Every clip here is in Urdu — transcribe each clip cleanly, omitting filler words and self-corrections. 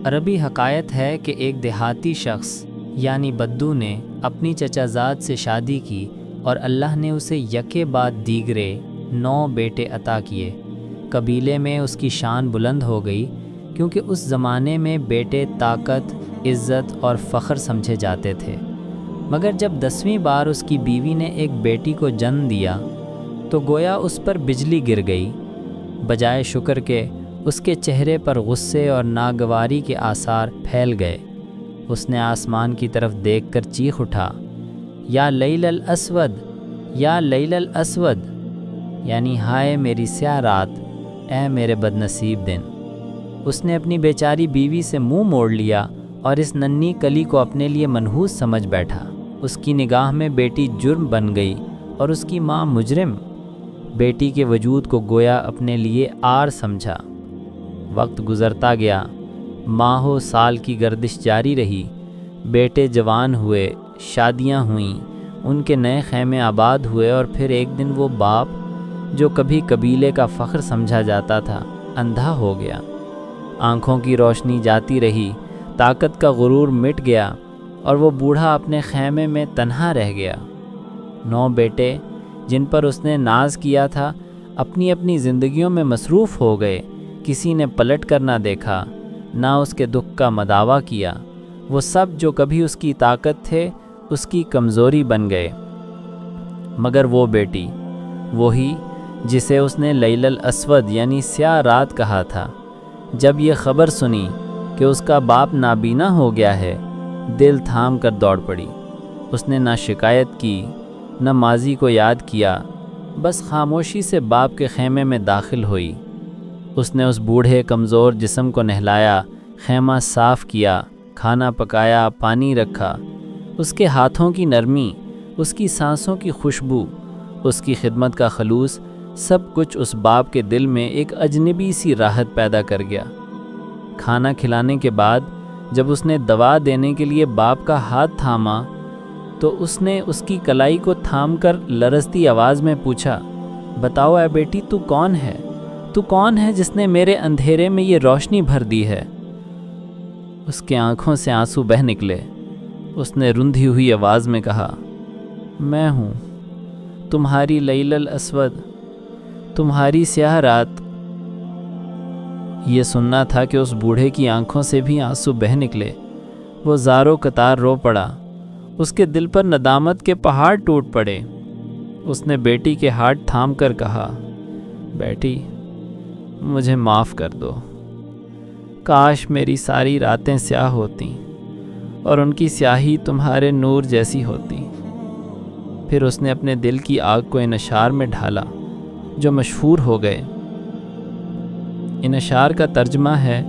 عربی حکایت ہے کہ ایک دیہاتی شخص یعنی بدو نے اپنی چچا زاد سے شادی کی اور اللہ نے اسے یکے بعد دیگرے 9 بیٹے عطا کیے۔ قبیلے میں اس کی شان بلند ہو گئی کیونکہ اس زمانے میں بیٹے طاقت، عزت اور فخر سمجھے جاتے تھے۔ مگر جب 10ویں بار اس کی بیوی نے ایک بیٹی کو جنم دیا تو گویا اس پر بجلی گر گئی۔ بجائے شکر کے اس کے چہرے پر غصے اور ناگواری کے آثار پھیل گئے۔ اس نے آسمان کی طرف دیکھ کر چیخ اٹھا، یا لیل الاسود، یا لیل الاسود، یعنی ہائے میری سیاہ رات، اے میرے بد نصیب دن۔ اس نے اپنی بیچاری بیوی سے منہ موڑ لیا اور اس ننھی کلی کو اپنے لیے منحوس سمجھ بیٹھا۔ اس کی نگاہ میں بیٹی جرم بن گئی اور اس کی ماں مجرم۔ بیٹی کے وجود کو گویا اپنے لیے عار سمجھا۔ وقت گزرتا گیا، ماہوں سال کی گردش جاری رہی، بیٹے جوان ہوئے، شادیاں ہوئیں، ان کے نئے خیمے آباد ہوئے، اور پھر ایک دن وہ باپ جو کبھی قبیلے کا فخر سمجھا جاتا تھا اندھا ہو گیا۔ آنکھوں کی روشنی جاتی رہی، طاقت کا غرور مٹ گیا اور وہ بوڑھا اپنے خیمے میں تنہا رہ گیا۔ 9 بیٹے جن پر اس نے ناز کیا تھا اپنی اپنی زندگیوں میں مصروف ہو گئے۔ کسی نے پلٹ کر نہ دیکھا، نہ اس کے دکھ کا مداوع کیا۔ وہ سب جو کبھی اس کی طاقت تھے اس کی کمزوری بن گئے۔ مگر وہ بیٹی، وہی جسے اس نے لیل الاسود یعنی سیاہ رات کہا تھا، جب یہ خبر سنی کہ اس کا باپ نابینا ہو گیا ہے، دل تھام کر دوڑ پڑی۔ اس نے نہ شکایت کی، نہ ماضی کو یاد کیا، بس خاموشی سے باپ کے خیمے میں داخل ہوئی۔ اس نے اس بوڑھے کمزور جسم کو نہلایا، خیمہ صاف کیا، کھانا پکایا، پانی رکھا۔ اس کے ہاتھوں کی نرمی، اس کی سانسوں کی خوشبو، اس کی خدمت کا خلوص، سب کچھ اس باپ کے دل میں ایک اجنبی سی راحت پیدا کر گیا۔ کھانا کھلانے کے بعد جب اس نے دوا دینے کے لیے باپ کا ہاتھ تھاما تو اس نے اس کی کلائی کو تھام کر لرزتی آواز میں پوچھا، بتاؤ اے بیٹی، تو کون ہے؟ تو کون ہے جس نے میرے اندھیرے میں یہ روشنی بھر دی ہے؟ اس کے آنکھوں سے آنسو بہہ نکلے۔ اس نے رندھی ہوئی آواز میں کہا، میں ہوں، تمہاری لیل الاسود، تمہاری سیاہ رات۔ یہ سننا تھا کہ اس بوڑھے کی آنکھوں سے بھی آنسو بہہ نکلے۔ وہ زاروں قطار رو پڑا۔ اس کے دل پر ندامت کے پہاڑ ٹوٹ پڑے۔ اس نے بیٹی کے ہاتھ تھام کر کہا، بیٹی، مجھے معاف کر دو۔ کاش میری ساری راتیں سیاہ ہوتیں اور ان کی سیاہی تمہارے نور جیسی ہوتی۔ پھر اس نے اپنے دل کی آگ کو ان اشعار میں ڈھالا جو مشہور ہو گئے۔ ان اشعار کا ترجمہ ہے،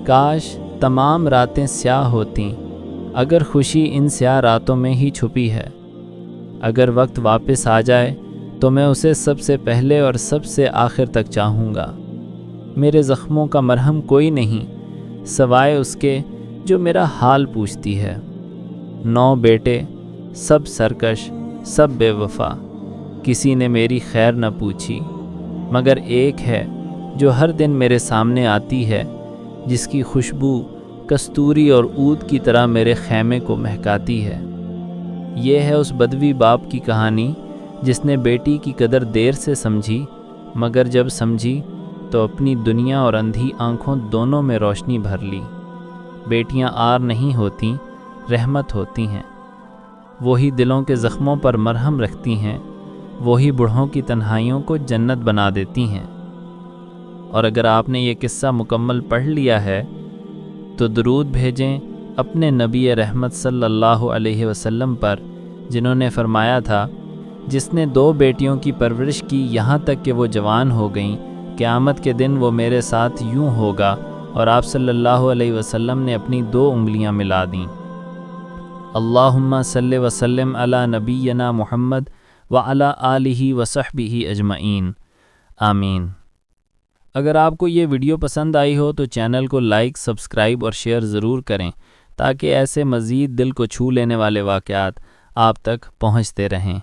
کاش تمام راتیں سیاہ ہوتیں، اگر خوشی ان سیاہ راتوں میں ہی چھپی ہے۔ اگر وقت واپس آ جائے تو میں اسے سب سے پہلے اور سب سے آخر تک چاہوں گا۔ میرے زخموں کا مرہم کوئی نہیں سوائے اس کے جو میرا حال پوچھتی ہے۔ 9 بیٹے، سب سرکش، سب بے وفا، کسی نے میری خیر نہ پوچھی، مگر ایک ہے جو ہر دن میرے سامنے آتی ہے، جس کی خوشبو کستوری اور عود کی طرح میرے خیمے کو مہکاتی ہے۔ یہ ہے اس بدوی باپ کی کہانی جس نے بیٹی کی قدر دیر سے سمجھی، مگر جب سمجھی تو اپنی دنیا اور اندھی آنکھوں دونوں میں روشنی بھر لی۔ بیٹیاں عار نہیں ہوتیں، رحمت ہوتی ہیں۔ وہی دلوں کے زخموں پر مرہم رکھتی ہیں، وہی بوڑھوں کی تنہائیوں کو جنت بنا دیتی ہیں۔ اور اگر آپ نے یہ قصہ مکمل پڑھ لیا ہے تو درود بھیجیں اپنے نبی رحمت صلی اللہ علیہ وسلم پر، جنہوں نے فرمایا تھا، جس نے 2 بیٹیوں کی پرورش کی یہاں تک کہ وہ جوان ہو گئیں، قیامت کے دن وہ میرے ساتھ یوں ہوگا۔ اور آپ صلی اللہ علیہ وسلم نے اپنی 2 انگلیاں ملا دیں۔ اللہم صلی وسلم علی نبینا محمد وعلی آلہ وصحبہ اجمعین، آمین۔ اگر آپ کو یہ ویڈیو پسند آئی ہو تو چینل کو لائک، سبسکرائب اور شیئر ضرور کریں تاکہ ایسے مزید دل کو چھو لینے والے واقعات آپ تک پہنچتے رہیں۔